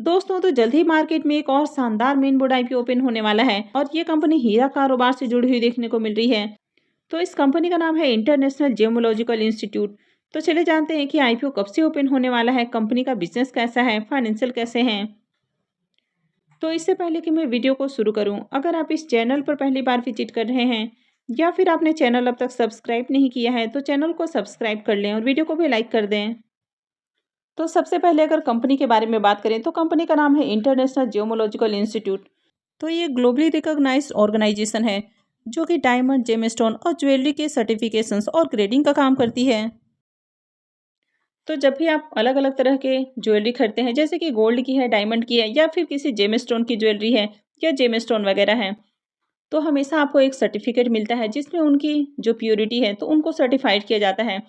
दोस्तों तो जल्द ही मार्केट में एक और शानदार मेन बोर्ड आईपीओ ओपन होने वाला है और ये कंपनी हीरा कारोबार से जुड़ी हुई देखने को मिल रही है। तो इस कंपनी का नाम है इंटरनेशनल जियोलॉजिकल इंस्टीट्यूट। तो चले जानते हैं कि आईपीओ कब से ओपन होने वाला है, कंपनी का बिजनेस कैसा है, फाइनेंशियल कैसे हैं। तो इससे पहले कि मैं वीडियो को शुरू करूं, अगर आप इस चैनल पर पहली बार विजिट कर रहे हैं या फिर आपने चैनल अब तक सब्सक्राइब नहीं किया है तो चैनल को सब्सक्राइब कर लें और वीडियो को भी लाइक कर दें। तो सबसे पहले अगर कंपनी के बारे में बात करें तो कंपनी का नाम है इंटरनेशनल जियोलॉजिकल इंस्टीट्यूट। तो ये ग्लोबली रिकॉग्नाइज्ड ऑर्गेनाइजेशन है जो कि डायमंड, जेमस्टोन और ज्वेलरी के सर्टिफिकेशंस और ग्रेडिंग का काम करती है। तो जब भी आप अलग अलग तरह के ज्वेलरी खरीदते हैं, जैसे कि गोल्ड की है, डायमंड की है या फिर किसी जेमस्टोन की ज्वेलरी है या जेमस्टोन वगैरह है, तो हमेशा आपको एक सर्टिफिकेट मिलता है जिसमें उनकी जो प्योरिटी है तो उनको सर्टिफाइड किया जाता है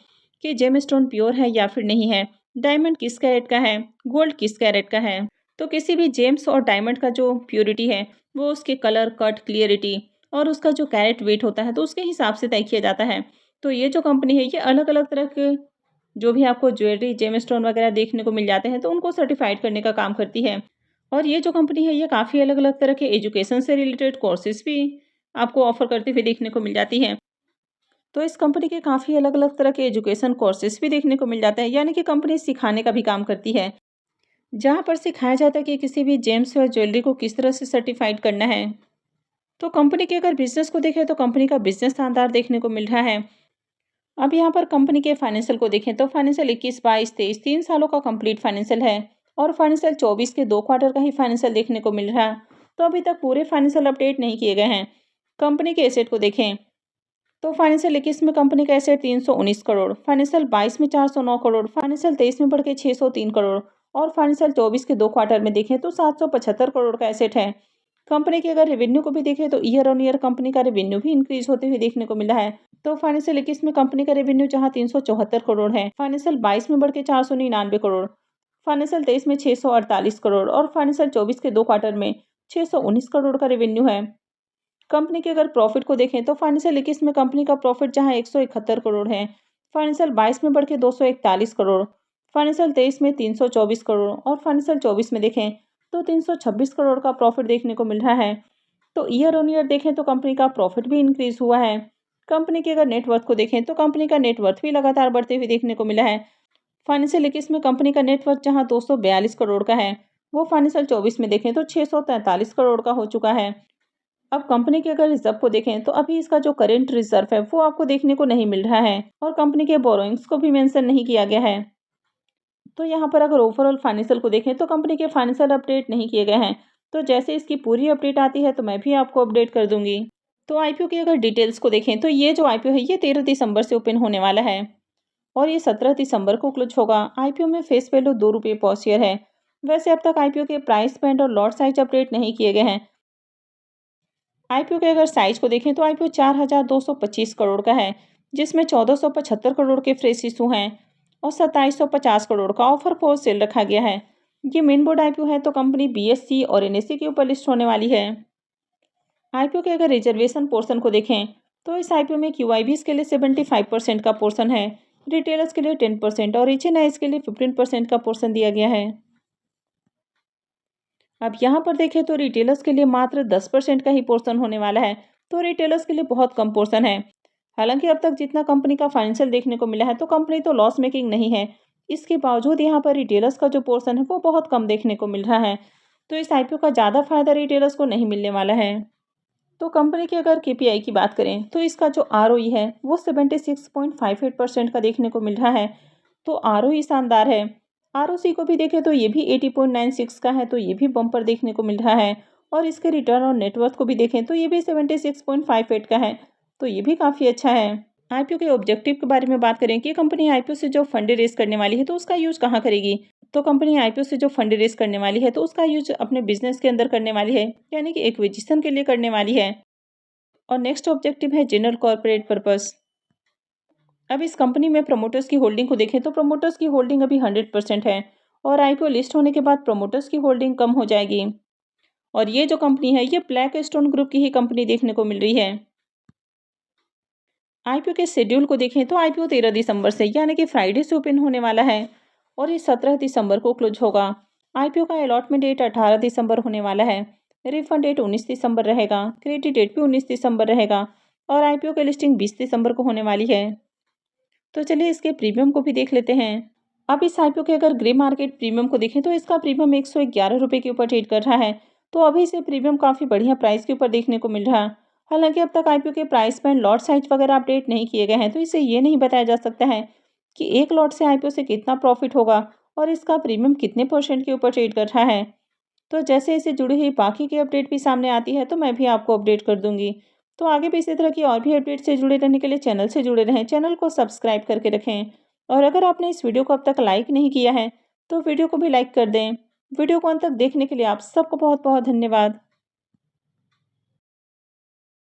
कि जेमस्टोन प्योर है या फिर नहीं है, डायमंड किस कैरेट का है, गोल्ड किस कैरेट का है। तो किसी भी जेम्स और डायमंड का जो प्योरिटी है वो उसके कलर, कट, क्लियरिटी और उसका जो कैरेट वेट होता है तो उसके हिसाब से तय किया जाता है। तो ये जो कंपनी है ये अलग अलग तरह के जो भी आपको ज्वेलरी, जेमस्टोन वगैरह देखने को मिल जाते हैं तो उनको सर्टिफाइड करने का काम करती है। और ये जो कंपनी है ये काफ़ी अलग अलग तरह के एजुकेशन से रिलेटेड कोर्सेज भी आपको ऑफर करती हुई देखने को मिल जाती है। तो इस कंपनी के काफ़ी अलग अलग तरह के एजुकेशन कोर्सेज भी देखने को मिल जाते हैं, यानी कि कंपनी सिखाने का भी काम करती है, जहाँ पर सिखाया जाता है कि किसी भी जेम्स या ज्वेलरी को किस तरह से सर्टिफाइड करना है। तो कंपनी के अगर बिजनेस को देखें तो कंपनी का बिजनेस शानदार देखने को मिल रहा है। अब यहाँ पर कंपनी के फाइनेंशियल को देखें तो फाइनेंशियल 21, 22, 23 3 सालों का कंप्लीट फाइनेंशियल है और फाइनेंशियल 24 के 2 क्वार्टर का ही फाइनेंशियल देखने को मिल रहा है। तो अभी तक पूरे फाइनेंशियल अपडेट नहीं किए गए हैं। कंपनी के एसेट को देखें तो फाइनेंशियल 21 में कंपनी का एसेट 319 करोड़, फाइनेंशियल 22 में 409 करोड़, फाइनेंशियल 23 में बढ़ के 603 करोड़ और फाइनेंशियल 24 के 2 क्वार्टर में देखें तो 775 करोड़ का एसेट है। कंपनी के अगर रेवेन्यू को भी देखें तो ईयर ऑन ईयर कंपनी का रेवेन्यू भी इंक्रीज होते हुए देखने को मिला है। तो फाइनेंशियल 21 में कंपनी का रेवेन्यू जहां 374 करोड़ है, फाइनेंशियल 22 में बढ़ के 499 करोड़, फाइनेंशियल 23 में 648 करोड़ और फाइनेंशियल 24 के 2 क्वार्टर में 619 करोड़ का रेवेन्यू है। कंपनी के अगर प्रॉफिट को देखें तो फाइनेंशियल 21 में कंपनी का प्रॉफिट जहां 171 करोड़ है, फाइनेंशियल 22 में बढ़ के 241 करोड़, फाइनेंशियल 23 में 324 करोड़ और फाइनेंशियल 24 में देखें तो 326 करोड़ का प्रॉफिट देखने को मिल रहा है। तो ईयर ऑन ईयर देखें तो कंपनी का प्रॉफिट भी इंक्रीज हुआ है। कंपनी के अगर नेटवर्थ को देखें तो कंपनी का नेटवर्थ भी लगातार बढ़ते हुए देखने को मिला है। फाइनेंशियल 21 में कंपनी का नेटवर्थ जहां 242 करोड़ का है, वो फाइनेंशियल 24 में देखें तो 643 करोड़ का हो चुका है। अब कंपनी के अगर रिजर्व को देखें तो अभी इसका जो करेंट रिजर्व है वो आपको देखने को नहीं मिल रहा है और कंपनी के बोरोइंग्स को भी मेंशन नहीं किया गया है। तो यहाँ पर अगर ओवरऑल फाइनेंशियल को देखें तो कंपनी के फाइनेंशियल अपडेट नहीं किए गए हैं। तो जैसे इसकी पूरी अपडेट आती है तो मैं भी आपको अपडेट कर दूंगी। तो आईपीओ की अगर डिटेल्स को देखें तो ये जो आईपीओ है ये 13 दिसंबर से ओपन होने वाला है और ये 17 दिसंबर को क्लोज होगा। आईपीओ में फेस वैल्यू 2 रुपये पर शेयर है। वैसे अब तक आईपीओ के प्राइस बैंड और लॉट साइज अपडेट नहीं किए गए हैं। आईपीओ के अगर साइज को देखें तो आईपीओ 4,225 करोड़ का है, जिसमें 1,475 करोड़ के फ्रेश इशू हैं और 2,750 करोड़ का ऑफर फॉर सेल रखा गया है। ये मेन बोर्ड आईपीओ है तो कंपनी बीएससी और एनएससी के ऊपर लिस्ट होने वाली है। आईपीओ के अगर रिजर्वेशन पोर्शन को देखें तो इस आईपीओ में क्यूआईबीज के लिए 75% का पोर्शन है, रिटेलर्स के लिए 10% और एचएनआईज के लिए 15% का पोर्शन दिया गया है। अब यहाँ पर देखें तो रिटेलर्स के लिए मात्र 10% का ही पोर्शन होने वाला है, तो रिटेलर्स के लिए बहुत कम पोर्शन है। हालांकि अब तक जितना कंपनी का फाइनेंशियल देखने को मिला है तो कंपनी तो लॉस मेकिंग नहीं है। इसके बावजूद यहाँ पर रिटेलर्स का जो पोर्शन है वो बहुत कम देखने को मिल रहा है, तो इस आईपीओ का ज़्यादा फायदा रिटेलर्स को नहीं मिलने वाला है। तो कंपनी की अगर केपीआई की बात करें तो इसका जो आरओई है वो 76.58% का देखने को मिल रहा है, तो आरओई शानदार है। आरओसी को भी देखें तो ये भी 80.96 का है, तो ये भी बम्पर देखने को मिल रहा है और इसके रिटर्न ऑन नेटवर्थ को भी देखें तो ये भी 76.58 का है, तो ये भी काफ़ी अच्छा है। आईपीओ के ऑब्जेक्टिव के बारे में बात करें कि कंपनी आईपीओ से जो फंड रेज करने वाली है तो उसका यूज कहाँ करेगी, तो कंपनी आईपीओ से जो फंड रेज करने वाली है तो उसका यूज अपने बिजनेस के अंदर करने वाली है, यानी कि एक्विजिशन के लिए करने वाली है। और नेक्स्ट ऑब्जेक्टिव है जनरल कॉर्पोरेट पर्पस। अब इस कंपनी में प्रमोटर्स की होल्डिंग को देखें तो प्रमोटर्स की होल्डिंग अभी 100% है और आईपीओ लिस्ट होने के बाद प्रमोटर्स की होल्डिंग कम हो जाएगी। और ये जो कंपनी है ये ब्लैक स्टोन ग्रुप की ही कंपनी देखने को मिल रही है। आईपीओ के शेड्यूल को देखें तो आईपीओ 13 दिसंबर से यानी कि फ्राइडे से ओपन होने वाला है और ये 17 दिसंबर को क्लोज होगा। आईपीओ का अलॉटमेंट डेट 18 दिसंबर होने वाला है। रिफंड डेट 19 दिसंबर रहेगा। क्रेडिट डेट भी 19 दिसंबर रहेगा और आईपीओ की लिस्टिंग 20 दिसंबर को होने वाली है। तो चलिए इसके प्रीमियम को भी देख लेते हैं। अब इस आईपीओ के अगर ग्रे मार्केट प्रीमियम को देखें तो इसका प्रीमियम 111 रुपये के ऊपर ट्रेड कर रहा है। तो अभी इसे प्रीमियम काफ़ी बढ़िया प्राइस के ऊपर देखने को मिल रहा है। हालांकि अब तक आईपीओ के प्राइस बैंड लॉट साइज वगैरह अपडेट नहीं किए गए हैं, तो इसे ये नहीं बताया जा सकता है कि एक लॉट से आईपीओ से कितना प्रॉफिट होगा और इसका प्रीमियम कितने परसेंट के ऊपर ट्रेड कर रहा है। तो जैसे इसे जुड़ी हुई बाकी की अपडेट भी सामने आती है तो मैं भी आपको अपडेट कर दूंगी। तो आगे भी इसी तरह की और भी अपडेट से जुड़े रहने के लिए चैनल से जुड़े रहें, चैनल को सब्सक्राइब करके रखें। और अगर आपने इस वीडियो को अब तक लाइक नहीं किया है तो वीडियो को भी लाइक कर दें। वीडियो को अंत तक देखने के लिए आप सबको बहुत बहुत धन्यवाद।